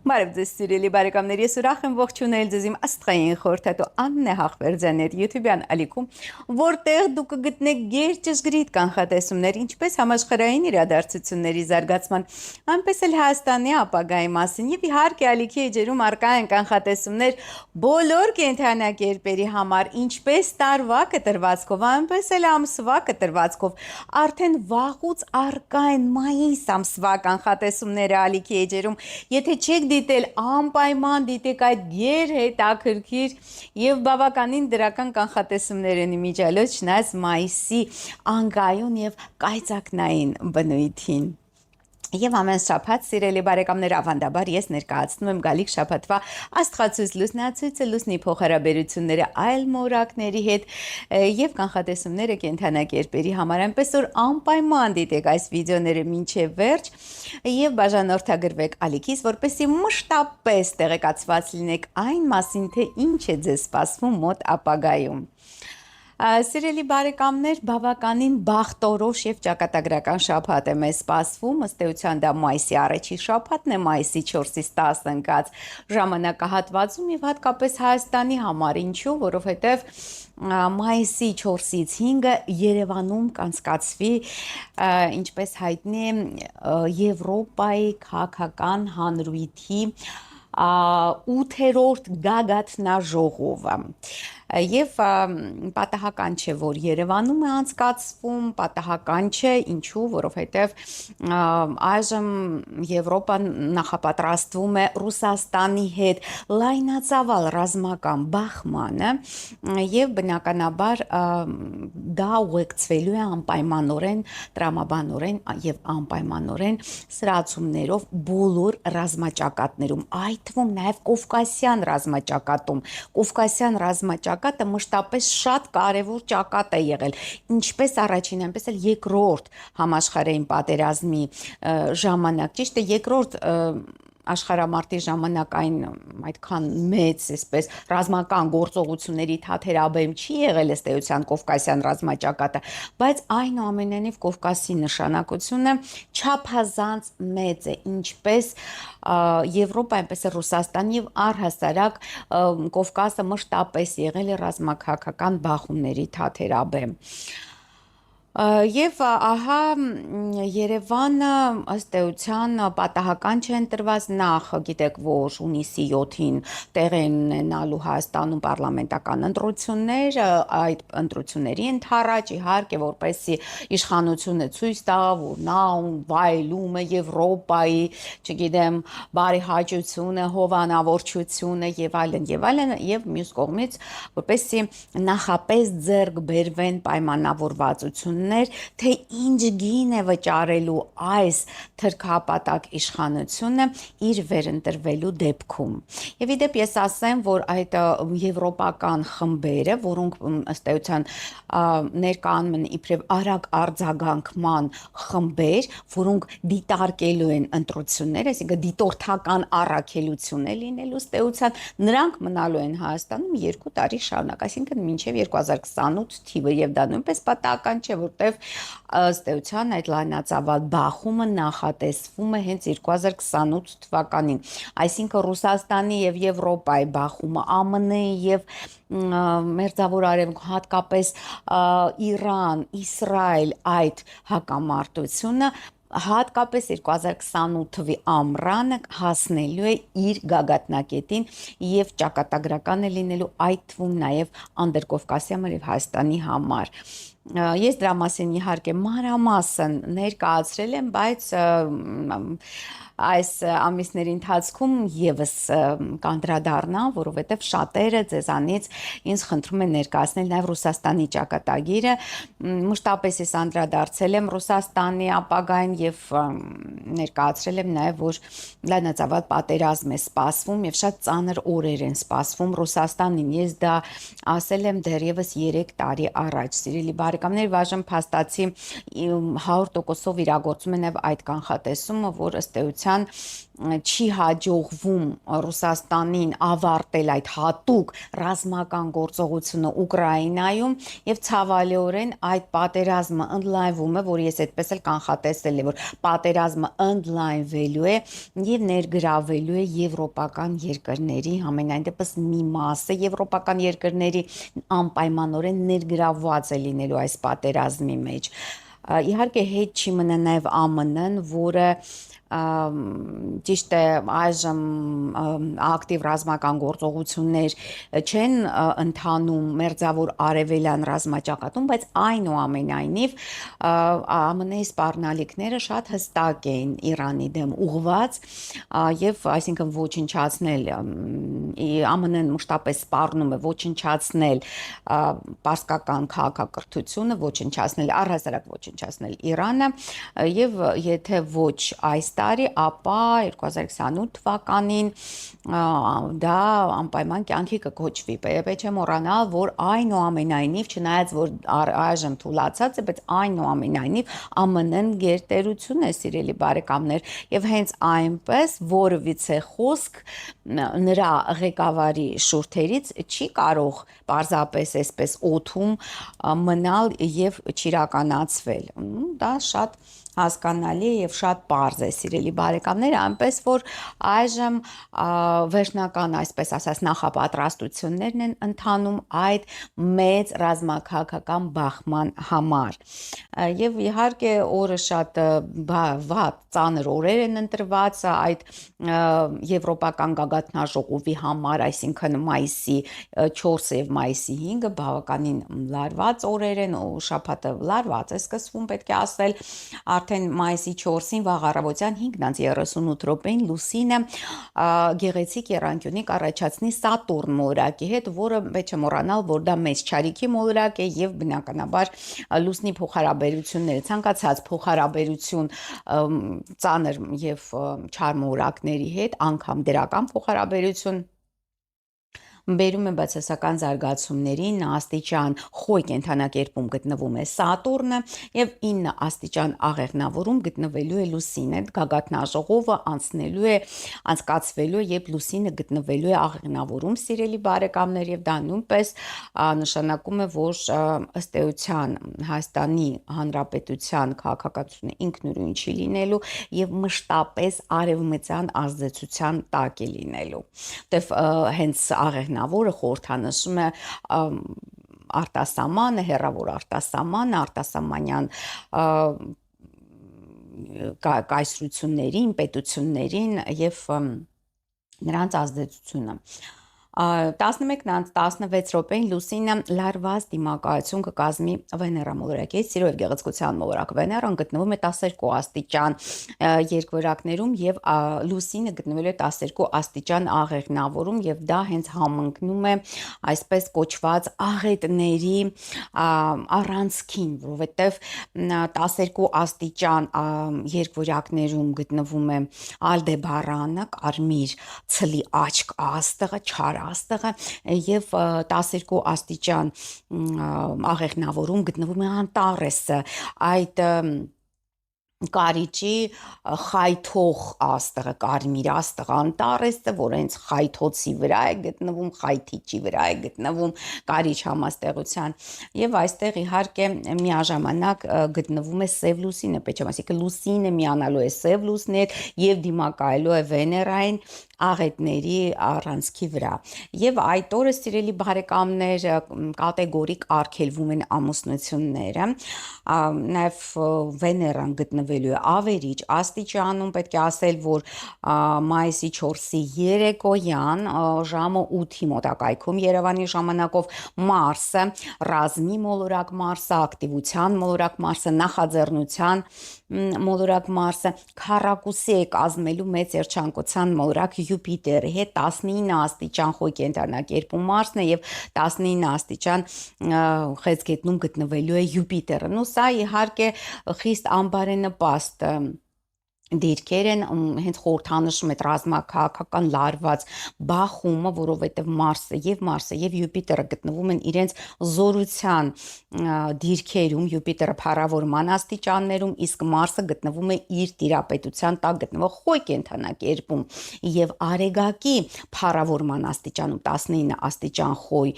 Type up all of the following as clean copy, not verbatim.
Բարև ձեզ սիրելի բարեկամներ, ես ուրախ եմ ողջունել ձեզ իմ աստղային խորհրդատու Աննե Հաղվերդյանի հետ YouTube-յան ալիքում, որտեղ դուք կգտնեք գերճշգրիտ կանխատեսումներ, ինչպես համաշխարհային իրադարձությունների զարգացման, այնպես էլ Հայաստանի ապագայի մասին, եւ իհարկե ալիքի էջերում առկա են կանխատեսումներ բոլոր կենդանակերպերի համար, ինչպես տարվա կտրվածքով, այնպես էլ ամսվա կտրվածքով, արդեն վաղուց առկա են մայիս ամսվա կանխատեսումները ալիքի էջերում, եթե չեք դիտել անպայման դիտեք այդ գերհետաքրքիր եւ բավականին դրական կանխատեսումներն իմիջիալոց չնայած մայիսի անկայուն եւ կայծակնային բնույթին։ Եվ ամեն շաբաթ սիրելի բարեկամներ ավանդաբար ես ներկայացնում եմ գալիք շաբաթվա աստղացույց լուսնացույցը լուսնի փոխհարաբերությունները այլ մորակների հետ եւ կանխատեսումները կենդանակերպերի համար այնպես որ անպայման դիտեք այս վիդեոները մինչեւ վերջ եւ բաժանորդագրվեք ալիքից որպեսզի մշտապես տեղեկացված լինեք այն մասին թե ինչ է ձեզ սպասվում մոտ ապագայում։ Սիրելի բարեկամներ, բավականին բախտորոշ եւ ճակատագրական շաբաթ է մեզ սպասվում, ըստ էության դա մայիսի առաջի շաբաթն է, մայիսի 4-ից 10 ընկած ժամանակահատվածում եւ հատկապես Հայաստանի համար, ինչու, որովհետեւ մայիսի 4-ից 5-ը Երևանում կանցկացվի, ինչպես հայտնի է, Եվրոպայի քաղաքական հանրույթի 8-րդ գագաթնաժողովը եւ պատահական չէ որ Երևանում է անցկացվում, պատահական չէ, ինչու, որովհետեւ այժմ Եվրոպան նախապատրաստվում է Ռուսաստանի հետ լայնածավալ ռազմական բախմանը եւ բնականաբար դա ուղեկցվելու է անպայմանորեն տրամաբանորեն եւ անպայմանորեն սրացումներով բոլոր ռազմաճակատներում, այդ թվում նաեւ Կովկասյան ռազմաճակատում, Կովկասյան ռազմաճակատը մշտապես շատ կարևոր ճակատ է եղել, ինչպես առաջին, այնպես էլ երկրորդ համաշխարհային պատերազմի ժամանակ, ճիշտ է, երկրորդ աշխարհամարտի ժամանակ այն այդքան մեծ, այսպես ռազմական գործողությունների թաթերաբեմ չի եղել ըստ էության Կովկասյան ռազմաճակատը, բայց այնուամենայնիվ Կովկասի նշանակությունը չափազանց մեծ է, ինչպես Եվրոպա, այնպես էլ Ռուսաստան եւ առհասարակ Կովկասը մշտապես եղել է ռազմաքաղաքական բախումների թաթերաբեմ։ Եվ ահա Երևանը ըստ էության պատահական չեն տրված նախ, գիտեք, որ հունիսի 7-ին տեղ են ունենալու Հայաստանում պարլամենտական ընտրություններ, այդ ընտրությունների ընթառաջ իհարկե որպեսզի իշխանությունը ցույց տա, որ նա վայելում է Եվրոպայի, չգիտեմ, բարեհաճությունը, հովանավորչությունը եւ այլն, եւ մյուս կողմից որպեսզի նախապես ձեռք բերվեն պայմանավորվածություն թե ինչ գին է վճարելու այս թրքապատակ իշխանությունը իր վերընտրվելու դեպքում։ Եվ իդեպ ես ասեմ, որ այդ եվրոպական խմբերը, որոնք ըստ էության ներկայանում են իբրև արագ արձագանքման խմբեր, որոնք դիտարկելու են ընտրությունները, այսինքն դիտորդական առաքելություն է լինելու ըստ էության, նրանք մնալու են Հայաստանում 2 տարի շարունակ, այսինքն մինչև 2028 թիվը եւ դա նույնպես պատահական չէ, որտեվ ըստ էության այդ լայնածավալ բախումը նախատեսվում է հենց 2028 թվականին, այսինքն Ռուսաստանի եւ Եվրոպայի բախումը, ԱՄՆ-ի եւ Մերձավոր Արևմուտք, հատկապես Իրան, Իսրայել այդ հակամարտությունը հատկապես 2028 թվի ամռանը հասնելու է իր գագաթնակետին եւ ճակատագրական է լինելու այդ թվում նաեւ Անդրկովկասյան եւ Հայաստանի համար։ Ես դրա մասին իհարկե մանրամասն ներկայացրել եմ, բայց այս ամիսների ընթացքում եւս կանդրադառնամ, որովհետեւ շատերը ձեզանից ինձ խնդրում են ներկայացնել նաեւ Ռուսաստանի ճակատագիրը, մշտապես ես անդրադարձել եմ Ռուսաստանի ապագային եւ ներկայացրել եմ նաեւ, որ լայնածավալ պատերազմ է սպասվում եւ շատ ծանր օրեր են սպասվում Ռուսաստանին։ Ես դա ասել եմ դեռևս 3 տարի առաջ, սիրելի բարեկամներ, բաժան փաստացի 100%-ով իրագործում է նաեւ այդ կանխատեսումը, որ ըստ էության չի հաջողվում Ռուսաստանին ավարտել այդ հատուկ ռազմական գործողությունը Ուկրաինայում եւ ցավալիորեն այդ պատերազմը ընդլայնվում է, որ ես այդպես էլ կանխատեսել եմ, որ պատերազմը ընդլայնվելու է եւ ներգրավելու է եվրոպական երկրների, համենայն դեպս մի մասը եվրոպական երկրների անպայմանորեն ներգրավված է լինելու այս պատերազմի մեջ։ Իհարկե հետ չի մնա նաև ԱՄՆ-ն, որը ճիշտ է այժմ ակտիվ ռազմական գործողություններ չեն ընթանում մերձավոր արևելյան ռազմաճակատում, բայց այնուամենայնիվ ԱՄՆ-ի սպառնալիքները շատ հստակ էին Իրանի դեմ ուղղված եւ այսինքն ոչնչացնել ԱՄՆ-ն մշտապես սպառնում է ոչնչացնել պարսկական քաղաքակրթությունը, ոչնչացնել առհասարակ ոչնչացնել Իրանը եւ եթե ոչ այս տարի, ապա 2028 թվականին դա անպայման կյանքի կկոչվի։ Պետք է մոռանալ, որ այնուամենայնիվ, չնայած որ այժմ թուլացած է, բայց այնուամենայնիվ ԱՄՆ-ն գերտերություն է, սիրելի բարեկամներ, եւ հենց այնպես որևիցե խոսք նրա ղեկավարի շուրթերից չի կարող պարզապես այսպես օթում մնալ եւ չիրականացվել։ Դա շատ հասկանալի է եւ շատ պարզ է, սիրելի բարեկամներ, այնպես որ այժմ վերջնական, այսպես ասած, նախապատրաստություններն են ընթանում այդ մեծ ռազմաքաղաքական բախման համար։ Եվ իհարկե օրը շատ վատ ծանր օրեր են ընտրված այդ եվրոպական գագաթնաժողովի համար, այսինքն մայիսի 4-ը եւ մայիսի 5-ը բավականին լարված օրեր են, ու շաբաթը լարված է սկսվում, պետք է ասել, արդեն մայիսի 4-ին վաղ առավոտյան 5:38 րոպեին լուսինը գեղեցիկ եռանկյունի կառաջացնի Սատուրն մոլորակի հետ, որը պետք է մոռանալ, որ դա մեծ չարիքի մոլորակ է եւ բնականաբար լուսնի փոխհարաբերությունները, ցանկացած փոխհարաբերություն ծանր եւ չար մոլորակների հետ, անգամ դրական փոխհարաբերություն բերում է բացասական զարգացումներին, աստիճան խոյ կենդանակերպում գտնվում է Սատուրնը եւ 9 աստիճան աղեղնավորում գտնվելու է լուսինը, գագաթնաժողովը անցկացվելու եւ լուսինը գտնվելու է աղեղնավորում, սիրելի բարեկամներ, եւ դա նույնպես նշանակում է, որ ըստ էության Հայաստանի Հանրապետության քաղաքականությունը ինքնուրույն չի լինելու եւ մշտապես արևմտյան ազդեցության տակ է լինելու, որտեւ հենց աղեղնավորը խորհրդանշում է արտասահմանը, հեռավոր արտասահմանը, արտասահմանյան կայսրություններին, պետություններին եւ նրանց ազդեցությունը։ 11:16 րոպեին լուսինը լարված դիմակայություն կկազմի Վեներա մոլորակի հետ, սիրո եւ գեղեցկության մոլորակ Վեներան գտնվում է 12 աստիճան երկվորակներում եւ լուսինը գտնվելու է 12 աստիճան աղեղնավորում եւ դա հենց համընկնում է այսպես կոչված աղետների առանցքին, որովհետեւ 12 աստիճան երկվորակներում գտնվում է Ալդեբարանը, կարմիր ցլի աչք աստղը, չար աստղը եւ 12 աստիճան աղեղնավորում գտնվում է Անտարեսը, այդ կարիճի խայթող աստղը, կարմիր աստղը Անտարեսը, որ հենց խայթոցի վրա է գտնվում, խայթիչի վրա է գտնվում կարիճ համաստեղության եւ այստեղ իհարկե միաժամանակ գտնվում է սև լուսինը, պետք է ասենք լուսինը միանալու է սև լուսնի հետ եւ դիմակայելու է Վեներային աղետների առանցքի վրա եւ այդ օրը, սիրելի բարեկամներ, կատեգորիկ արգելվում են ամուսնությունները, նաեւ Վեներան գտնվելու է ավերիչ աստիճանում, պետք է ասել, որ մայիսի 4-ի երեկոյան ժամը 8-ի մոտակայքում Երևանի ժամանակով Մարսը, ռազմի մոլորակ Մարսը, ակտիվության մոլորակ Մարսը, նախաձեռնության մոլորակ Մարսը քառակուսի է կազմելու մեծ երջանկության մոլորակ Յուպիտերի հետ, 19 աստիճան խոյ կենդանակերպում Մարսն է եւ 19 աստիճան խեցգետնում գտնվելու է Յուպիտերը։ Ու սա իհարկե խիստ անբարենպաստ դիրքեր են հենց խորհրդանշում այդ ռազմաքաղաքական լարված բախումը, որովհետև Մարսը եւ Յուպիտերը գտնվում են իրենց զորության դիրքերում, Յուպիտերը փառավորման աստիճաններում, իսկ Մարսը գտնվում է իր տիրապետության տակ գտնվող խոյ կենդանակերպում եւ Արեգակի փառավորման աստիճանում 19 աստիճան խոյ,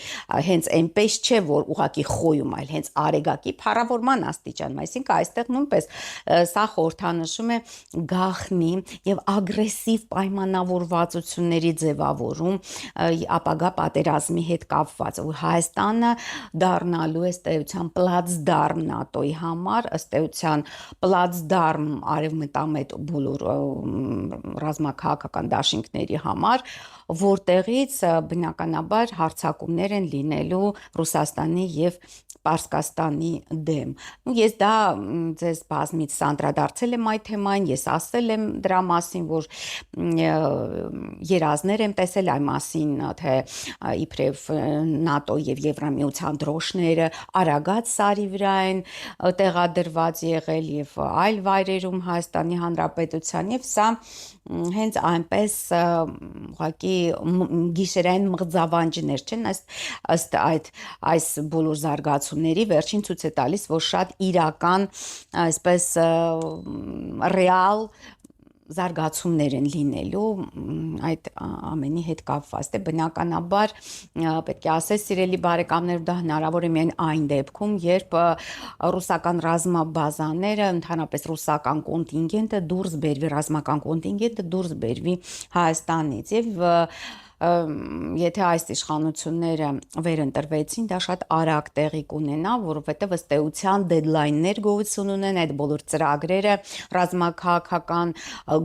հենց այնպես չէ, որ ուղակի խոյում, այլ հենց Արեգակի փառավորման աստիճանում, այսինքն այստեղ նույնպես սա խորհրդանշում է գաղտնի եւ ագրեսիվ պայմանավորվածությունների ձևավորում ապագա պատերազմի հետ կապված, որ Հայաստանը դառնալու է ըստ էության պլացդարմ ՆԱՏՕ-ի համար, ըստ էության պլացդարմ արևմտամետ բոլոր ռազմաքաղաքական դաշինքների համար, որտեղից բնականաբար հարձակումներ են լինելու Ռուսաստանի եւ Պարսկաստանի դեմ։ Ես դա ձեզ բազմից անդրադարձել եմ այդ թեմային, ես ասել եմ դրա մասին, որ երազներ եմ տեսել այն մասին, թե իբրև ՆԱՏՕ եւ Եվրամիության դրոշները Արագած սարի վրա են տեղադրված եղել եւ այլ վայրերում Հայաստանի Հանրապետության եւ սա հենց այնպես ուղղակի գիշերային մղձավանջներ չեն, ըստ այս բոլոր զարգացումների վերջին ցույց է տալիս, որ շատ իրական, այսպես ռեալ զարգացումներ են լինելու այդ ամենի հետ կապված։ Դե բնականաբար պետք է ասել, սիրելի բարեկամներ, դա հնարավոր է միայն այն դեպքում, երբ ռուսական ռազմաբազաները, ընդհանրապես ռուսական կոնտինգենտը դուրս բերվի, ռազմական կոնտինգենտը դուրս բերվի Հայաստանից եւ եթե այս իշխանությունները վերընտրվեցին, դա շատ արագ տեղի կունենա, որովհետև ըստ էության դեդլայններ գոյություն ունեն, այդ բոլոր ծրագրերը ռազմաքաղաքական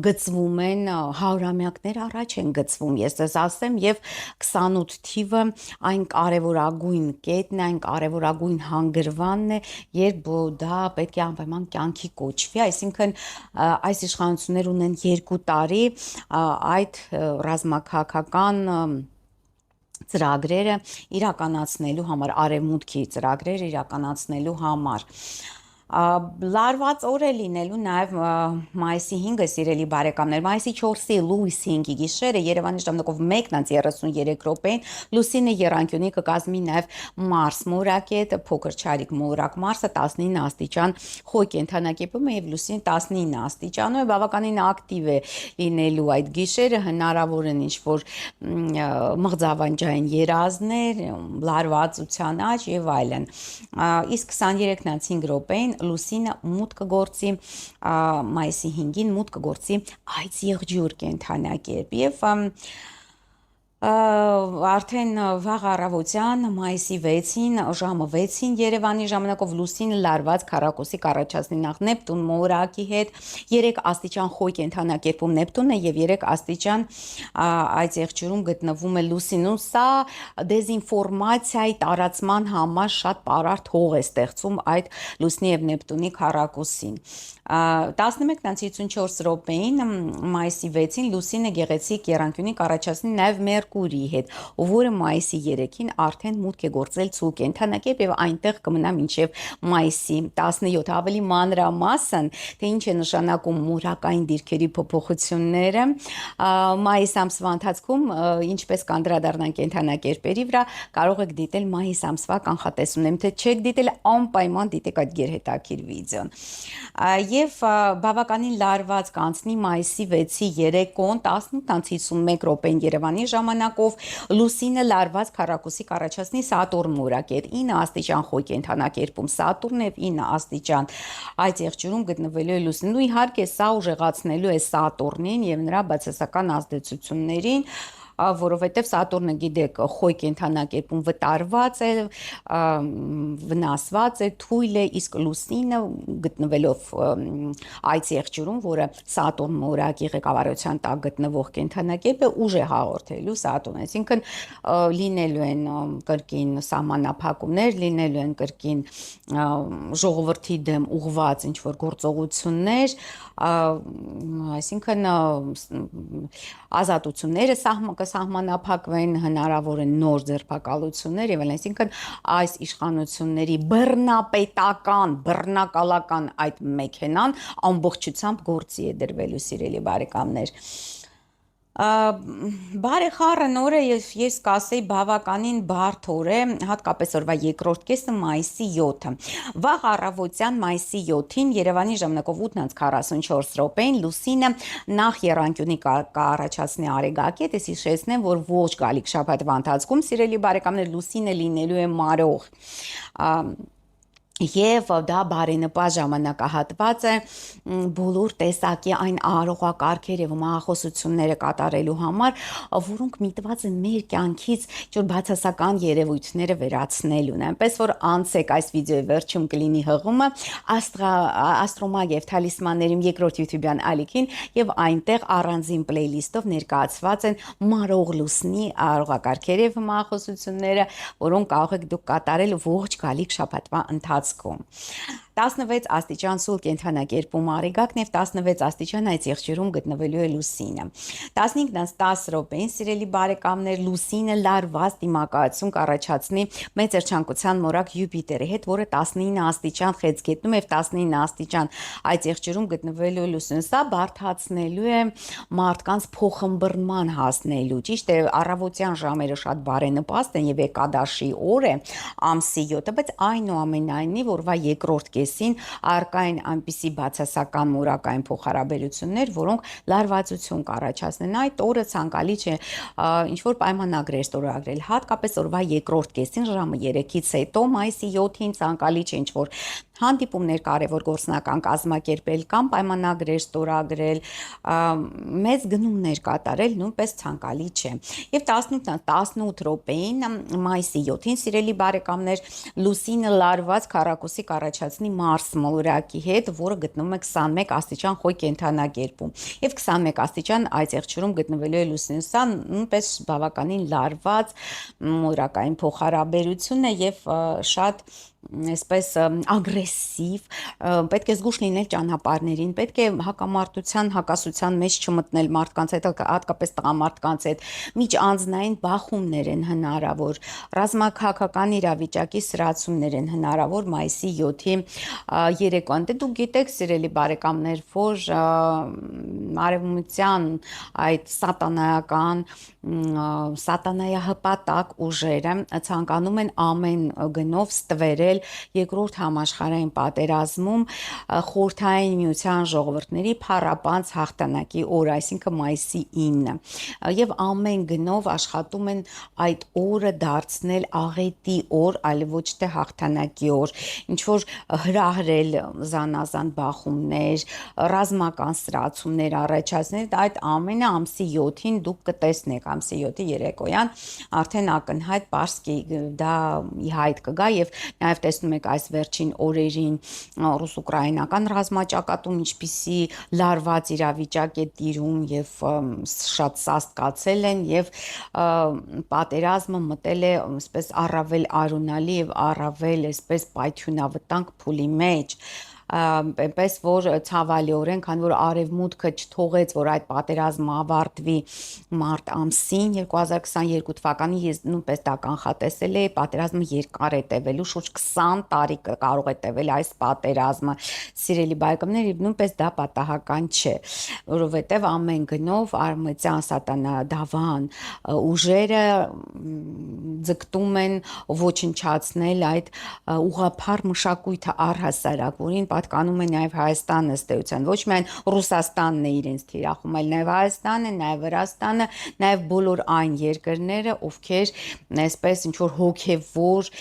գծվում են, հարյուրամյակներ առաջ են գծվում, ես ձեզ ասեմ, եւ 28 թիվը այն կարևորագույն կետն է, այն կարևորագույն հանգրվանն է, երբ դա պետք է անպայման կյանքի կոչվի, այսինքն այս իշխանությունները ունեն 2 տարի այդ ռազմաքաղաքական ծրագրերը իրականացնելու համար, արևմուտքի ծրագրերը իրականացնելու համար։ Լարված օր է լինելու նաև մայիսի 5-ը, սիրելի բարեկամներ, մայիսի 4-ի լույս 5-ի գիշերը Երևանի ժամանակով 1:33 րոպեին լուսինը եռանկյունի կկազմի նաև Մարս մորակետ, փոքր չարիք մորակ Մարսը 19 աստիճան խոյ կենդանակերպում է եւ լուսինը 19 աստիճանում է, բավականին ակտիվ է լինելու այդ գիշերը, հնարավոր են ինչ-որ մղձավանջային երազներ, լարվածության աճ եւ այլն։ Իսկ 23:05 րոպեին լուսինը մուտք կգործի մայիսի 5-ին մուտք կգործի այծ եղջյուր կենդանակերպ եւ արդեն վաղ առավոտյան մայիսի 6-ին ժամը 6-ին Երևանի ժամանակով լուսինը լարված քառակուսի կառաջացնի նախ Նեպտուն մորակի հետ 3 աստիճան խոյ կենդանակերպում Նեպտունը եւ 3 աստիճան այդ եղջյուրում գտնվում է լուսինը, սա դեզինֆորմացիայի տարածման համար շատ պարարտ հող է ստեղծում այդ լուսնի եւ Նեպտունի քառակուսին։ 11:54 րոպեին մայիսի 6-ին լուսինը գեղեցիկ եռանկյունի կառաջացնի նաեւ Մերկուրիի հետ, որը մայիսի 3-ին արդեն մուտք է գործել ցու կենդանակերպ եւ այնտեղ կմնա մինչեւ մայիսի 17, ավելի մանրամասն, թե ինչ է նշանակում մորակային դիրքերի փոփոխությունները մայիս ամսվա ընթացքում, ինչպես կանդրադառնան կենդանակերպերի վրա, կարող եք դիտել մայիս ամսվա կանխատեսումները, թե չեք դիտել, անպայման դիտեք այդ գերհետաքրքիր վիդեոն։ Եվ բավականին լարված կանցնի մայիսի 6-ի երեկոն 18:51 րոպեին Երևանի ժամանակով լուսինը լարված քառակուսի կառաջացնի Սատուրն մորակետ 9 աստիճան խոյ կենդանակերպում Սատուրն եւ 9 աստիճան այդ եղջյուրում գտնվելու է լուսինը։ Ու իհարկե սա ուժեղացնելու է Սատուրնին եւ նրա բացասական ազդեցություններին, որովհետև Սատուրնը գիտեք խոյ կենդանակերպում վտարված է, վնասված է, թույլ է, իսկ լուսինը գտնվելով այդ եղջյուրում, որը Սատուրն մորակի ղեկավարության տակ գտնվող կենդանակերպ է, ուժ է հաղորդելու Սատուրն, այսինքն լինելու են կրկին սահմանափակումներ, լինելու են կրկին ժողովրդի դեմ ուղղված ինչ-որ գործողություններ, այսինքն ազատությունները սահմանափակվեն հնարավոր են նոր ձերբակալություններ եւ այլն, այսինքն այս իշխանությունների բռնակալական այդ մեքենան ամբողջությամբ գործի է դրվելու, սիրելի բարեկամներ։ Բարեխառն օրը ես կասեի բավականին բարդ օր է, հատկապես օրվա երկրորդ կեսը մայիսի 7-ը։ Վաղ առավոտյան մայիսի 7-ին Երևանի ժամանակով 8:44 լուսինը նախ եռանկյունի կառաջացնի Արեգակետ, ես հիշեցնեմ, որ ողջ գալիք շաբաթվա ընթացքում, սիրելի բարեկամներ, լուսինը լինելու է մարող։ Եվ դա բարենպաստ ժամանակահատված է բոլոր տեսակի այն արարողակարգեր եւ մահախոսությունները կատարելու համար, որոնք միտված են մեր կյանքից ինչ-որ բացասական երևույթները վերացնելուն։ Այնպես որ անցեք այս վիդեոյի վերջում կլինի հղումը Աստրոմագ եւ Թալիսմաններիմ երկրորդ YouTube-յան ալիքին եւ այնտեղ առանձին պլեյլիստով ներկայացված են մարող լուսնի արարողակարգեր եւ մահախոսությունները, որոնք կարող եք դուք կատարել ողջ գալիք շաբաթվա ընթացքում։ 16 աստիճան սուլ կենթանակերպում Արեգակն եւ 16 աստիճան այդ եղջերում գտնվելու է լուսինը։ 15-10 րոպեին, սիրելի բարեկամներ, լուսինը լարված դիմակայություն կառաջացնի մեծերչանկության մորակ Յուպիտերի հետ, որը 19 աստիճան խեցգետնում եւ 19 աստիճան այդ եղջերում գտնվելու է լուսինը։ Սա բարդացնելու է մարդկանց փոխըմբռնման հասնելու։ Ճիշտ է, առավոտյան ժամերը շատ բարենպաստ են եւ Էկադաշի օր է, ամսի 7-ը, բայց այնուամենայնիվ օրվա երկրորդ կեսին առկա են այնպիսի բացասական մուրակային փոխհարաբերություններ, որոնք լարվածություն կառաջացնեն։ Այդ օրը ցանկալի չէ ինչ-որ պայմանագրեր ստորագրել, հատկապես օրվա երկրորդ կեսին ժամը 3-ից հետո մայիսի 7-ին ցանկալի չէ ինչ-որ հանդիպումներ կարևոր գործնական կազմակերպել կամ պայմանագրեր ստորագրել, մեծ գնումներ կատարել նույնպես ցանկալի չէ։ Եվ 18 րոպեին մայիսի 7-ին, սիրելի բարեկամներ, լուսինը լարված քառակուսի կառաջացնի Մարս մոլորակի հետ, որը գտնվում է 21 աստիճան խոյ կենթանակերպում։ Եվ 21 աստիճան այդ եղջերում գտնվելու է լուսինը։ Սա նույնպես բավականին լարված մոլորակային փոխհարաբերություն է եւ շատ այսպես ագրեսիվ, պետք է զգուշ լինել ճանապարհներին, պետք է հակամարտության, հակասության մեջ չմտնել մարդկանց հետ, հատկապես տղամարդկանց հետ, միջանձնային բախումներ են հնարավոր, ռազմաքաղաքական իրավիճակի սրացումներ են հնարավոր մայիսի 7-ի երեկոյան։ Դե դուք գիտեք, սիրելի բարեկամներ, որ արևմտյան այդ սատանայահպատակ ուժերը ցանկանում են ամեն գնով ստվերել երկրորդ համաշխարհային պատերազմում Խորհրդային Միության ժողովուրդների փառապանծ հաղթանակի օր, այսինքն մայիսի 9-ը, եւ ամեն գնով աշխատում են այդ օրը դարձնել աղետի օր, այլ ոչ թե հաղթանակի օր, ինչ որ հրահրել զանազան բախումներ, ռազմական սրացումներ առաջացնել, այդ ամենը ամսի 7-ին դուք կտեսնեք, ամսի 7-ի երեկոյան արդեն ակնհայտ պարսկի դա ի հայտ կգա եւ նաեւ տեսնում եք այս վերջին օրերին ռուս-ուկրաինական ռազմաճակատում ինչպիսի լարված իրավիճակ է տիրում եւ շատ սաստկացել են եւ պատերազմը մտել է այսպես առավել արունալի եւ առավել այսպես պայթյունավտանգ փուլի մեջ, այնպես որ ցավալիորեն, քանի որ արևմուտքը չթողեց, որ այդ պատերազմը ավարտվի մարտ ամսին 2022 թվականին, ես նույնպես դա կանխատեսել էի, պատերազմը երկար է տևելու, շուրջ 20 տարի կարող է տևել այս պատերազմը, սիրելի բարեկամներ, եւ նույնպես դա պատահական չէ, որովհետեւ ամեն գնով արևմտյան սատանադավան ուժերը ձգտում են ոչնչացնել այդ ուղղափառ մշակույթը առհասարակ, որին պատկանում է նաև Հայաստանը ըստ էության, ոչ միայն Ռուսաստանն է իրենց թիրախում, այլ նաև Հայաստանը, նաև Վրաստանը, նաև բոլոր այն երկրները, ովքեր այսպես ինչ որ հոգևոր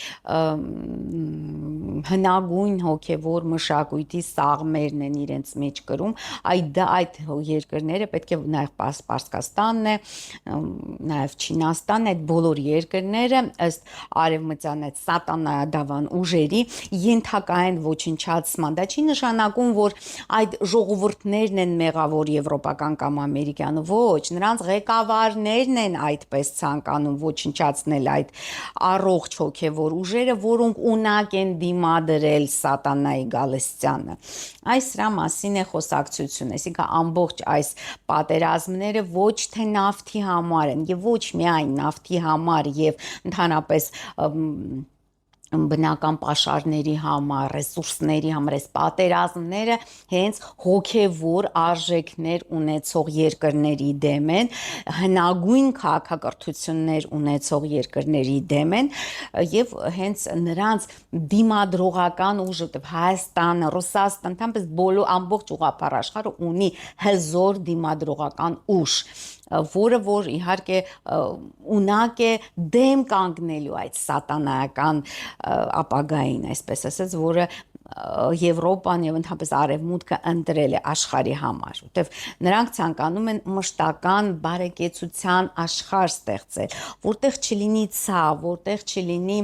հնագույն հոգևոր մշակույթի սաղմերն են իրենց մեջ կրում, այդ երկրները պետք է նաև Պարսկաստանն է, նաև Չինաստանն է, այդ բոլոր երկրները ըստ արևմտյան այդ սատանադավան ուժերի ենթակա են ոչնչացման։ Դա չի նշանակում, որ այդ ժողովուրդներն են մեղավոր եվրոպական կամ ամերիկյան, ոչ, նրանց ղեկավարներն են այդպես ցանկանում ոչնչացնել այդ առողջ հոգևոր ուժերը, որոնք ունակ են դիմադրել սատանայի գալստյանը։ Այս սրա մասին է խոսակցությունը, այսինքն ամբողջ ամբողջ այս պատերազմները ոչ թե նավթի համար են եւ ոչ միայն նավթի համար եւ ընդհանրապես բնական պաշարների համար, ռեսուրսների համար, այս պատերազմները հենց հոգևոր արժեքներ ունեցող երկրների դեմ են, հնագույն քաղաքակրթություններ ունեցող երկրների դեմ են եւ հենց նրանց դիմադրողական ուժը, Հայաստանը, Ռուսաստանը, ընդհանրապես բոլոր ամբողջ ուղղափառ աշխարհը ունի հզոր դիմադրողական ուժ, որը որ իհարկե ունակ է դեմ կանգնելու այդ սատանայական ապագային, այսպես ասած, որը Եվրոպան եւ ընդհանրապես Արևմուտքը ընտրել է աշխարհի համար, որտեվ նրանք ցանկանում են մշտական բարեկեցության աշխարհ ստեղծել, որտեղ չլինի ցավ, որտեղ չլինի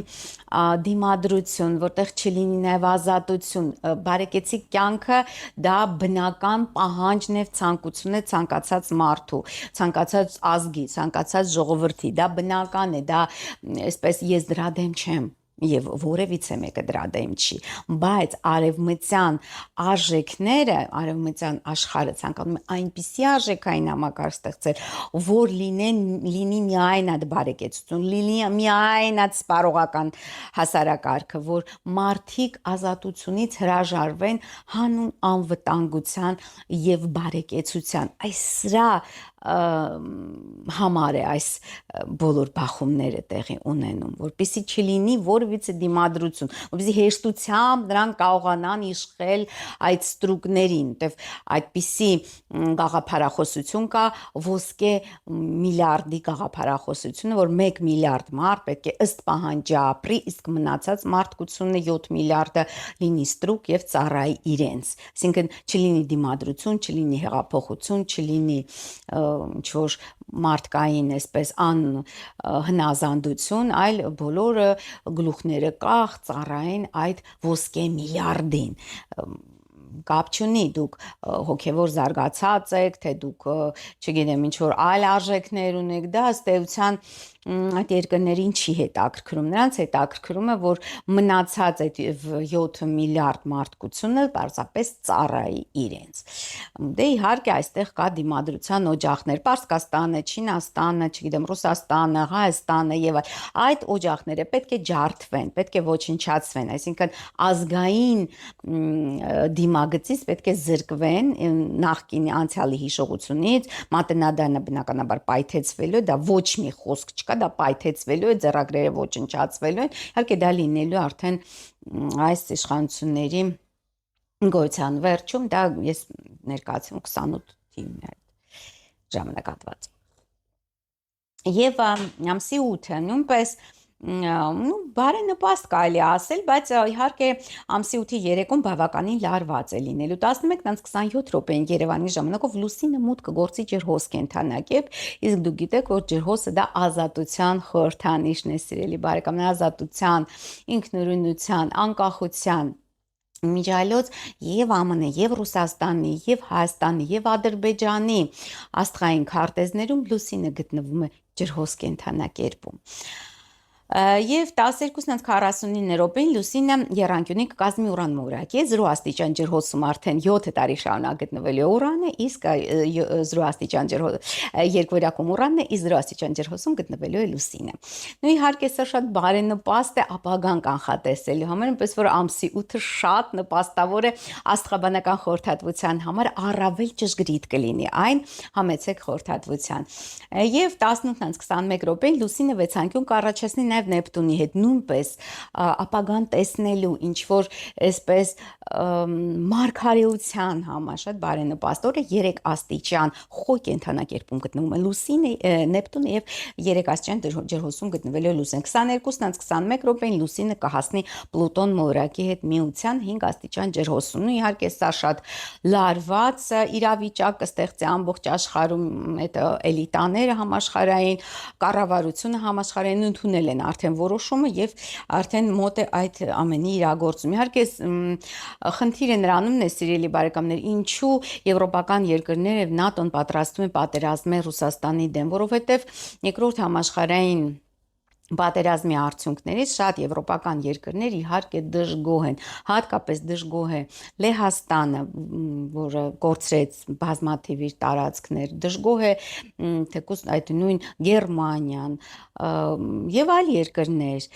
դիմադրություն, որտեղ չլինի նաեւ ազատություն, բարեկեցիկ կյանքը դա բնական պահանջն եւ ցանկություն է ցանկացած մարդու, ցանկացած ազգի, ցանկացած ժողովրդի, դա բնական է, դա այսպես ես դրա դեմ չեմ եւ որևիցե մեկը դրա դեմ չի, բայց արևմտյան արժեքները, արևմտյան աշխարհը ցանկանում է այնպիսի արժեքային համակարգ ստեղծել, որ լինի միայն այդ բարեկեցություն, լինի միայն այդ սպառողական հասարակարգը, որ մարդիկ ազատությունից հրաժարվեն հանուն անվտանգության եւ բարեկեցության, այս սրա համար է այս բոլոր բախումները տեղի ունենում, որպեսզի չլինի որևիցե դիմադրություն, որպեսզի հեշտությամբ նրանք կարողանան իշխել այդ ստրուկներին, որտեվ այդպիսի գաղափարախոսություն կա, ոսկե միլիարդի գաղափարախոսությունը, որ 1 միլիարդ մարդ պետք է ըստ պահանջի ապրի, իսկ մնացած մարդկությունը 7 միլիարդը լինի ստրուկ եւ ծառայի իրենց, այսինքն չլինի դիմադրություն, չլինի հեղափոխություն, չլինի ինչ-որ մարդկային այսպես հնազանդություն, այլ բոլորը գլուխները կախ ծառային այդ ոսկե միլիարդին, կապ չունի դուք հոգևոր զարգացած եք, թե դուք չգիտեմ ինչ որ այլ արժեքներ ունեք, դա ըստ էության այդ երկրներին չի հետաքրքրում, նրանց հետաքրքրում է, որ մնացած այդ 7 միլիարդ մարդկությունը պարզապես ծառայի իրենց, դե իհարկե այստեղ կա դիմադրության օջախներ, Պարսկաստանը, Չինաստանը, չգիտեմ Ռուսաստանը, Հայաստանը եւ այդ օջախները պետք է ջարդվեն, պետք է ոչնչացվեն, այսինքն ազգային դիմագծից պետք է զրկվեն նախկինի անցյալի հիշողությունից, Մատենադարանը բնականաբար պայթեցվելու է, դա ոչ մի խոսք չկա, դա պայթեցվելու է, ձեռագրերը ոչնչացվելու են, իհարկե դա լինելու արդեն այս իշխանությունների գոյության վերջում, դա ես ներկայացնում 28-ի ժամանակահատված։ Եվ ամսի 8-ը նույնպես բարենպաստ կարելի ասել, բայց իհարկե ամսի 8-ի երեկոն բավականին լարված է լինելու 11:27 րոպեին Երևանի ժամանակով լուսինը մուտք կգործի ջրհոս կենդանակերպ, իսկ դուք գիտեք, որ ջրհոսը դա ազատության խորհրդանիշն է, սիրելի բարեկամներ, ազատության, ինքնուրույնության, անկախության միջայլոց եւ ԱՄՆ, եւ Ռուսաստանի, եւ Հայաստանի, եւ Ադրբեջանի աստղային քարտեզներում լուսինը գտնվում է ջրհոս կենդանակերպում։ Եվ 12:49 րոպեին լուսինը եռանկյունի կկազմի ուրան մորակի, 0 աստիճան ջրհոսում արդեն 7 տարի շարունակ գտնվելու է ուրանը, իսկ 0 աստիճան երկվորյակում ուրանն է, իսկ 0 աստիճան ջրհոսում գտնվելու է լուսինը։ Նույն իհարկե սա շատ բարենպաստ է ապագան կանխատեսելու համար, այնպես որ ամսի 8-ը շատ նպաստավոր է աստղաբանական խորհրդատվության համար, առավել ճշգրիտ կլինի այն, համեցեք խորհրդատվության։ Եվ 18:21 րոպեին լուսինը վեցանկյուն կառաջացնի նաև Նեպտունի հետ նույնպես ապագան տեսնելու ինչ որ այսպես մարգարեության համար շատ բարենպաստ օրը 3 աստիճան խոյ կենդանակերպում գտնվում է լուսինը, Նեպտունը եւ 3 աստիճան ջրհոսում գտնվելու է լուսինը։ 22:21 րոպեին լուսինը կհասնի Պլուտոն մոլորակի հետ միության 5 աստիճան ջրհոսում։ Ու իհարկե սա շատ լարված իրավիճակ կստեղծի ամբողջ աշխարհում, այդ էլիտաները համաշխարհային, կառավարությունը համաշխարհային ընդունել են արդեն որոշումը եւ արդեն մոտ է այդ ամենի իրագործում։ Իհարկե խնդիրը նրանումն է, սիրելի բարեկամներ, ինչու եվրոպական երկրները եւ ՆԱՏՕ-ն պատրաստվում է պատերազմել Ռուսաստանի դեմ, որովհետեւ երկրորդ համաշխարհային Պատերազմի արդյունքներից շատ եվրոպական երկրներ իհարկե դժգոհ են, հատկապես դժգոհ է Լեհաստանը, որը կորցրեց բազմաթիվ իր տարածքներ, դժգոհ է թեկուզ այդ նույն Գերմանիան եւ այլ երկրներ,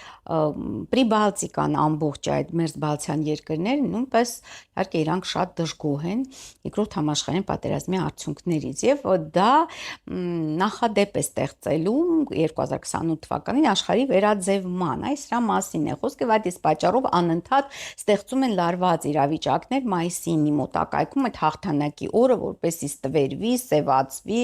Պրիբալտիկան ամբողջ այդ մերձբալթյան երկրները նույնպես իհարկե իրանք շատ դժգոհ են երկրորդ համաշխարհային պատերազմի արդյունքներից եւ դա նախադեպ է ստեղծելու 2028 թվականին աշխարհի վերաձևման, այս դրա մասին է խոսքը, այդ իսկ պատճառով անընդհատ ստեղծում են լարված իրավիճակներ մայիսինի մոտակայքում այդ հաղթանակի օրը որպեսզի ստվերվի, սևացվի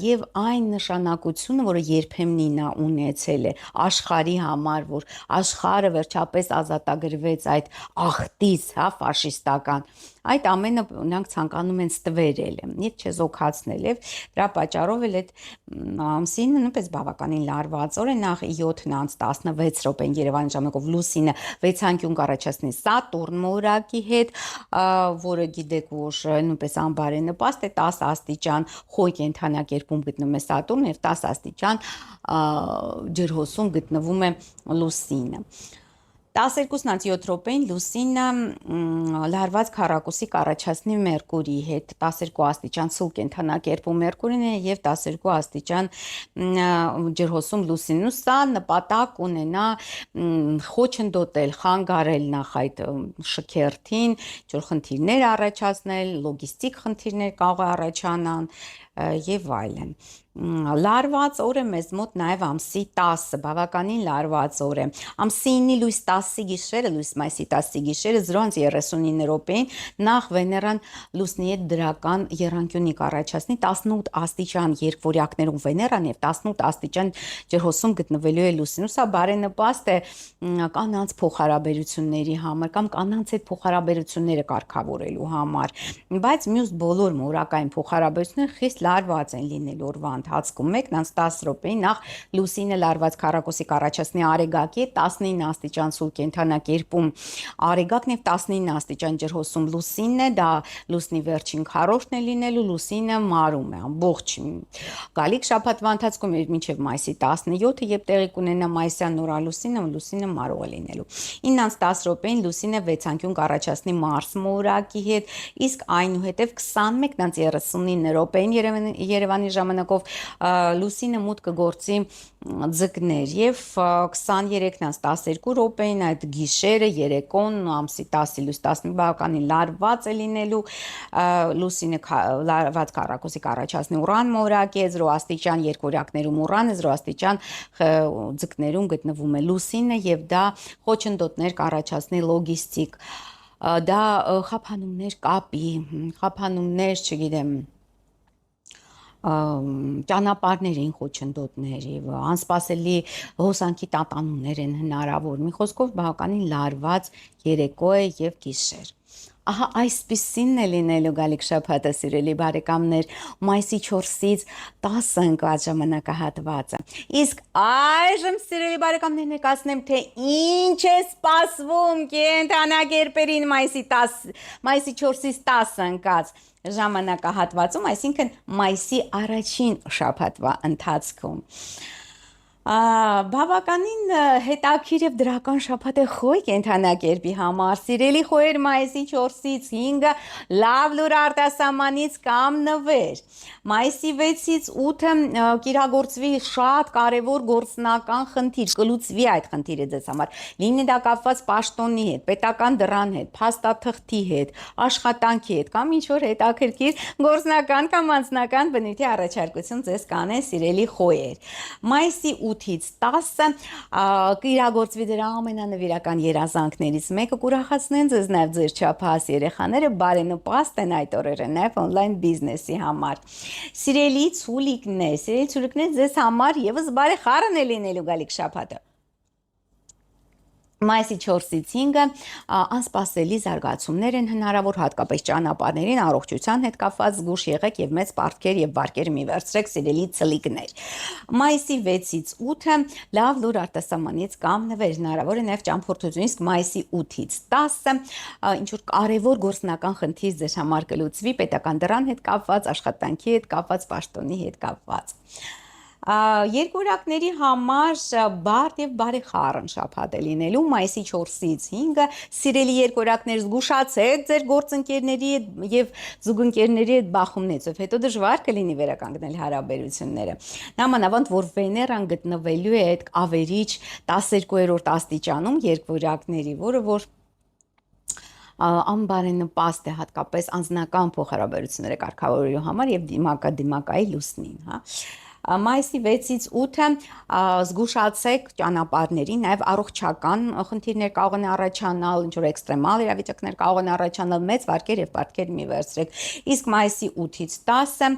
եւ այն նշանակությունը, որը երբեմն նա ունեցել է աշխարհի համար, որ աշխարհը վերջապես ազատագրվեց այդ աղտից, հա, ֆաշիստական այդ ամենը նրանք ցանկանում են ստվերել, եւ չեզոքացնել եւ դրա պատճառով էլ այդ ամսինը նույնպես բավականին լարված օր է նախ 7:16 րոպեն Երևանի ժամանակով լուսինը 6 անկյուն կառաջացնի Սատուրն մորակի հետ, որը գիտեք որ նույնպես անբարենպաստ է 10 աստիճան խոյ կենթանակերպում գտնվում է Սատուրն եւ 10 աստիճան ջրհոսում գտնվում է լուսինը 12:07 րոպեին լուսինը լարված քառակուսի կառաջացնի Մերկուրիի հետ 12 աստիճան ցուրտ կենթանակերպում Մերկուրին է եւ 12 աստիճան ջրհոսում լուսինն ու սա նպատակ ունենա խոչընդոտել, խանգարել նախ այդ շքերթին, ջուր խնդիրներ առաջացնել, լոգիստիկ խնդիրներ կարող առաջանան եւ այլն լարված օրը մեզ մոտ նաև ամսի 10-ը, բավականին լարված օր է։ Ամսի 9-ի լույս 10-ի գիշերը, լույս մայիսի 10-ի գիշերը 0:39 րոպեին նախ Վեներան լուսնի հետ դրական եռանկյունի կառաջացնի 18 աստիճան երկվորյակներում Վեներան եւ 18 աստիճան ջրհոսում գտնվելու է լուսինը։ Սա բարենպաստ է կանանց փոխհարաբերությունների համար կամ կանանց հետ փոխհարաբերությունները կարգավորելու համար, բայց մյուս բոլոր մորակային փոխհարաբերությունները խիստ լարված են լինելու օրվա ընթացքում 1:10 րոպեին նախ լուսինը լարված քառակուսի կառաջացնի Արեգակի 19 աստիճան ցուրտ կենթանակերպում Արեգակն եւ 19 աստիճան ջրհոսում լուսինն է, դա լուսնի վերջին քառորդն է լինելու, լուսինը մարում է ամբողջ գալիք շաբաթվա ընթացքում եւ մինչեւ մայիսի 17-ը երբ տեղի կունենա մայիսյան նորալուսինը, լուսինը մարող է լինելու 9:10 րոպեին լուսինը 6 անկյուն կառաջացնի Մարս մորակի հետ, իսկ այնուհետև 21:39 րոպեին Երևանի ժամանակով լուսինը մուտք կգործի ձկներ եւ 23:12 րոպեին այդ գիշերը երեկոն ամսի 10-ի լույս 11 բավականին լարված է լինելու լուսինը լարված քառակուսի կառաջացնի Ուրան մորակի 0 աստիճան երկորյակներում Ուրանը 0 աստիճան ձկներում գտնվում է լուսինը եւ դա խոչընդոտներ կառաջացնի լոգիստիկ դա խափանումներ կապի խափանումներ չգիտեմ ճանապարհներին խոչընդոտների անսպասելի հոսանքի տատանումներ են հնարավոր մի խոսքով բավականին լարված երեկո է եւ գիշեր Ահա այսպիսին է լինելու գալիք շաբաթը սիրելի բարեկամներ մայիսի 4-ից 10 ընկած ժամանակահատվածը իսկ այժմ սիրելի բարեկամներ ներկայացնեմ թե ինչ է սպասվում կենթանակերպերին մայիսի 4-ից 10 ընկած ժամանակահատվածում այսինքն մայիսի առաջին շաբաթվա ընթացքում բավականին հետաքրքիր եւ դրական շաբաթ է խոյ կենթանակերպի համար սիրելի խոյեր մայիսի 4-ից 5-ը լավ լուր արտասահմանից կամ նվեր մայիսի 6-ից 8-ը կիրագործվի շատ կարևոր գործնական խնդիր կլուծվի այդ խնդիրը ձեզ համար լինի դա կապված պաշտոնի հետ պետական դռան հետ փաստաթղթի հետ աշխատանքի հետ կամ ինչ որ հետաքրքիր գործնական կամ անձնական բնույթի առաջարկություն ձեզ կանեն սիրելի խոյեր մայիսի 8-ից 10-ը կիրագործվի դրա ամենանվիրական երազանքներից մեկը կուրախացնեն ձեզ նաև ձեր չափահաս երեխաները բարենպաստ են այդ օրերը նաև on-line բիզնեսի համար սիրելի ցուլիկներ ձեզ համար եւս բարեխառն է լինելու գալիք շաբաթը Մայիսի 4-ից 5-ը անսպասելի զարգացումներ են հնարավոր հատկապես ճանապարհներին առողջության հետ կապված զգուշ եղեք եւ մեծ պարտքեր եւ վարկեր մի վերցրեք սիրելի ցլիկներ Մայիսի 6-ից 8-ը լավ լուր արտասահմանից կամ նվեր հնարավոր է նաեւ ճամփորդություն իսկ մայիսի 8-ից 10-ը ինչ որ կարևոր գործնական խնդիր ձեր համար կլուծվի պետական դռան հետ կապված աշխատանքի հետ կապված պաշտոնի հետ կապված Երկորակների համար բարդ եւ բարեխառն շաբաթ է լինելու մայիսի 4-ից 5-ը սիրելի երկորակներ զգուշացեք ձեր գործընկերների եւ զուգընկերների հետ բախումներից եւ հետո դժվար կլինի վերականգնել հարաբերությունները նամանավանդ որ Վեներան գտնվելու է այդ ավերիչ 12-րդ աստիճանում երկորակների որը որ անբարենպաստ է հատկապես անձնական փոխհարաբերությունները կարգավորելու համար եւ դիմակայի լուսնին, հա Մայիսի 6-ից 8-ը զգուշացեք ճանապարհների, նաև առողջական խնդիրներ կարող են առաջանալ, ինչ որ էքստրեմալ իրավիճակներ կարող են առաջանալ, մեծ վարկեր եւ պարտքեր մի վերցրեք։ Իսկ մայիսի 8-ից 10-ը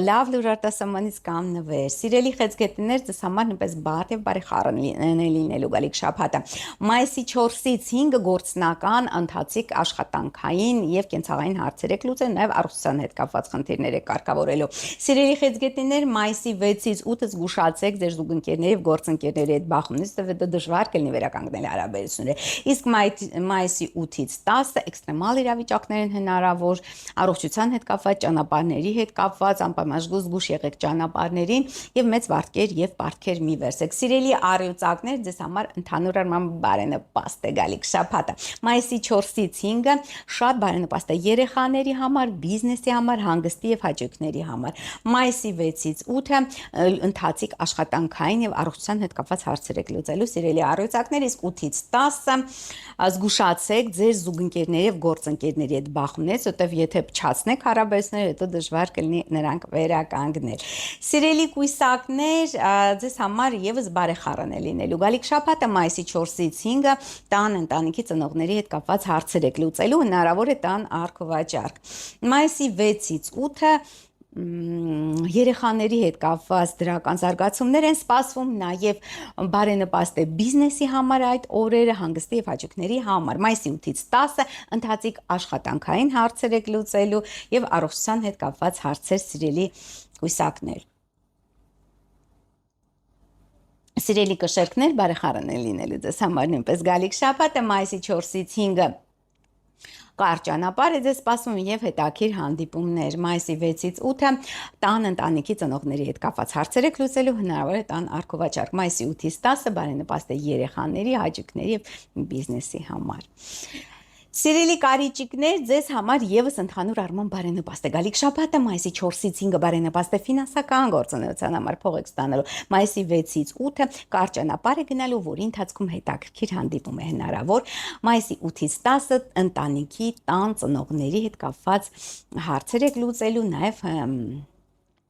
լավ լուր արտասահմանից կամ նվեր։ Սիրելի խեցգետներ, ձեզ համար նույնպես բարդ եւ բարեխառն լինելու գալիք շաբաթը։ Մայիսի 4-ից 5-ը գործնական, ընթացիկ աշխատանքային եւ կենցաղային հարցեր եք լուծել, նաև առողջության հետ կապված խնդիրներ եք կարգավորելու։ Սիրելի խեցգետներ, մայիսի 6-ից 8-ը զգուշացեք ձեր զուգընկերների եւ գործընկերների հետ բախումից, դա դժվար կլինի վերականգնել հարաբերությունները։ Իսկ մայիսի 8-ից 10-ը էքստրեմալ իրավիճակներ են հնարավոր, առողջության հետ կապված, ճանապարհների հետ կապված, անպայման զգուշ եղեք ճանապարհներին եւ մեծ վարկեր եւ պարտքեր մի վերցեք։ Սիրելի առյուծակներ, ձեզ համար ընդհանուր առմամբ բարենպաստ է գալիք շաբաթը։ Մայիսի 4-ից 5-ը շատ բարենպաստ է երեխաների համար, բիզնեսի համար, հանգստի եւ հաճույքների համար։ Մայիսի 6-ից 8-ը ընթացիկ աշխատանքային եւ առողջության հետ կապված հարցեր եք լուծելու սիրելի առյուծակներ, իսկ 8-ից 10-ը զգուշացեք ձեր զուգընկերների եւ գործընկերների հետ բախումներից, որտեւ եթե փչացնեք հարաբերությունները, հետո դժվար կլինի նրանք վերականգնել։ Սիրելի կույսակներ, ձեզ համար եւս բարեխառն է լինելու գալիք շաբաթը մայիսի 4-ից 5-ը տան ընտանիքի ծնողների հետ կապված հարցեր եք լուծելու, հնարավոր է տան առք-վաճառք։ Մայիսի 6-ից 8-ը երեխաների հետ կապված դրական զարգացումներ են սպասվում, նաև բարենպաստ է բիզնեսի համար այդ օրերը, հանգստի եւ հաճույքների համար։ Մայիսի 8-ից 10-ը ընթացիկ աշխատանքային հարցեր եք լուծելու եւ առողջության հետ կապված հարցեր սիրելի հույսակներ։ Սիրելի կշերքներ, բարեխառն է լինելու ձեզ համար նույնպես գալիք շաբաթը մայիսի 4-ից 5-ը Կար ճանապարհ է ձեզ սպասում եւ հետաքրքիր հանդիպումներ մայիսի 6-ից 8-ը տան ընտանիքի ծնողների հետ կապված հարցեր եք լուծելու հնարավոր է տան առք-վաճառք մայիսի 8-ից 10-ը բարենպաստ է երեխաների, հաճույքների եւ բիզնեսի համար։ Սիրելի կարիճիկներ, ձեզ համար եւս ընդհանուր առմամբ բարենպաստ է գալիք շաբաթը մայիսի 4-ից 5-ը բարենպաստ է ֆինանսական գործունեության համար փող եք ստանալու մայիսի 6-ից 8-ը կար ճանապարհ է գնալու, որի ընթացքում հետաքրքիր հանդիպում է հնարավոր մայիսի 8-ից 10-ը ընտանիքի տան ծնողների հետ կապված հարցեր եք լուծելու նաեւ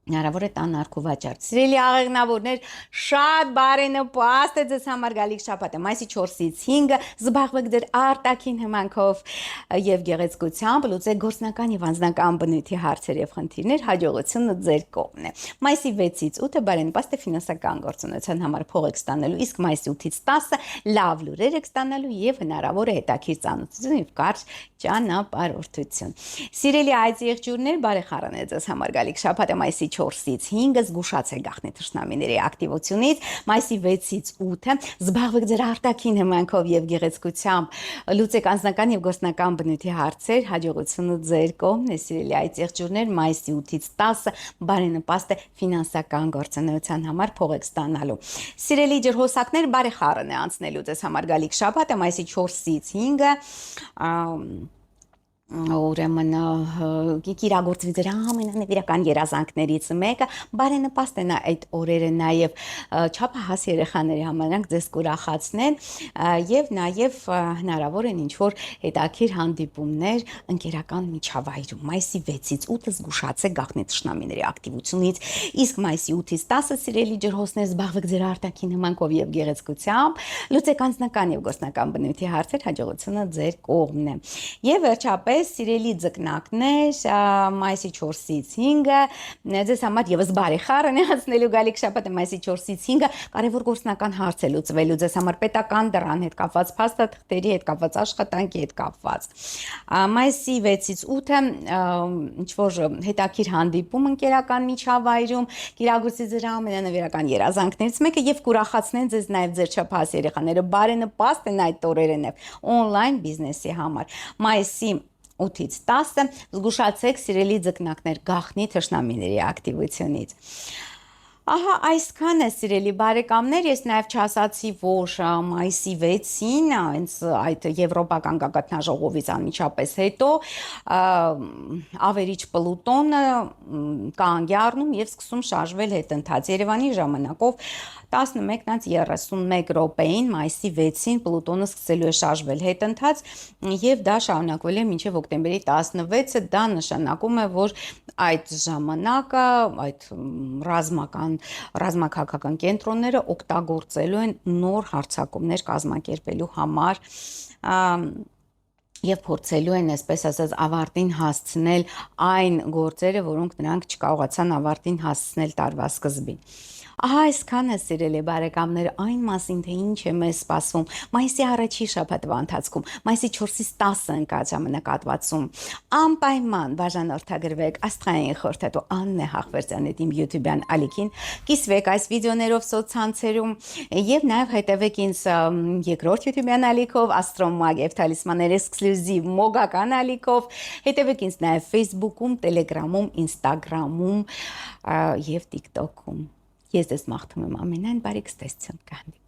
Հնարավոր է տան առք-վաճառք։ Սիրելի աղեղնավորներ, շատ բարենպաստ է ձեզ համար գալիք շաբաթը մայիսի 4-ից 5-ը զբաղվեք ձեր արտաքին հմանքով եւ գեղեցկությամբ, լուծեք գործնական եւ անձնական բնույթի հարցեր եւ խնդիրներ, հաջողությունը ձեր կողմն է։ Մայիսի 6-ից 8-ը բարենպաստ է ֆինանսական գործունեության համար փող եք ստանալու, իսկ մայիսի 8-ից 10-ը լավ լուրեր եք ստանալու եւ հնարավոր է հետաքրքիր ծանոթություն եւ կարճ ճանապարհորդություն։ Սիրելի այծ եղջյուրներ, բարեխառն է ձեզ համար գալիք շաբաթը մայիսի 4-ից 5-ը զգուշացեք գաղտնի թշնամիների ակտիվությունից, մայիսի 6-ից 8-ը զբաղվեք ձեր արտաքին հմանքով եւ գեղեցկությամբ, լուծեք անձնական եւ գործնական բնույթի հարցեր, հաջողությունը ձեր կողմն է, սիրելի այծ եղջյուրներ, մայիսի 8-ից 10-ը բարենպաստ է ֆինանսական գործունեության համար փող եք ստանալու։ Սիրելի ջրհոսակներ, բարեխառն է անցնելու ձեզ համար գալիք շաբաթը մայիսի 4-ից 5-ը Ուրեմն կիրագործվի ձեր ամենանվիրական երազանքներից մեկը բարենպաստ է այդ օրերը նաև չափահաս երեխաների համար նրանք ձեզ կուրախացնեն եւ նաև հնարավոր են ինչ-որ հետաքրքիր հանդիպումներ ընկերական միջավայրում մայիսի 6-ից 8-ը զգուշացեք գաղտնի թշնամիների ակտիվությունից իսկ մայիսի 8-ից 10-ը սիրելի ջրհոսներ զբաղվեք ձեր արտաքին հմանքով եւ գեղեցկությամբ լուծեք անձնական եւ գործնական բնույթի հարցեր հաջողությունը ձեր կողմն է եւ վերջապես Սիրելի ձկնակներ, մայիսի 4-ից 5-ը ձեզ համար եւս բարեխառն է անցնելու գալիք շաբաթը մայիսի 4-ից 5-ը կարևոր գործնական հարց է լուծվելու ձեզ համար պետական դրան հետ կապված, փաստաթղթերի հետ կապված, աշխատանքի հետ կապված։ Մայիսի 6-ից 8-ը ինչ որ հետաքրքիր հանդիպում ընկերական միջավայրում կիրագործի ձեր ամենանվիրական երազանքներից մեկը եւ կուրախացնեն ձեզ նաեւ ձեր չափահաս երեխաները բարենպաստ են այդ օրերն եւ on-line բիզնեսի համար։ Մայիսի 8-ից 10-ը զգուշացեք սիրելի ձկնակներ գաղտնի թշնամիների ակտիվությունից։ Ահա այսքան է սիրելի բարեկամներ, ես նաև չասացի, որ մայիսի 6-ին, հենց այդ Եվրոպական գագաթնաժողովից անմիջապես հետո ավերիչ Պլուտոնը կանգ է առնում եւ սկսում շարժվել հետընթաց։ Երևանի ժամանակով 11:31 րոպեին մայիսի 6-ին Պլուտոնը սկսելու է շարժվել հետընթաց եւ դա շարունակվել է մինչեւ հոկտեմբերի 16-ը, դա նշանակում է, որ այդ ժամանակը այդ ռազմաքաղաքական կենտրոնները օգտագործելու են նոր հարձակումներ կազմակերպելու համար եւ փորձելու են, այսպես ասած, ավարտին հասցնել այն գործերը, որոնք նրանք չկարողացան ավարտին հասցնել տարվա սկզբին։ Ահա այսքան է սիրելի բարեկամներ այն մասին, թե ինչ է մեզ սպասվում մայիսի առաջի շաբաթվա ընթացքում, մայիսի 4-ից 10-ը ընկած ժամանակահատվածում։ Անպայման բաժանորդագրվեք աստղային խորհրդատու Աննե Հախվերդյանի իմ YouTube-յան ալիքին, կիսվեք այս վիդեոներով սոցցանցերում եւ նաեւ հետեւեք ինձ երկրորդ YouTube-յան ալիքով Astromag եւ Talisman-ներ էքսկլյուզիվ մոգական ալիքով, հետեւեք ինձ նաեւ Facebook-ում, Telegram-ում, Instagram-ում եւ TikTok-ում։ Ես ձեզ մաղթում եմ ամենայն բարի ցտեսություն կհանդիպենք։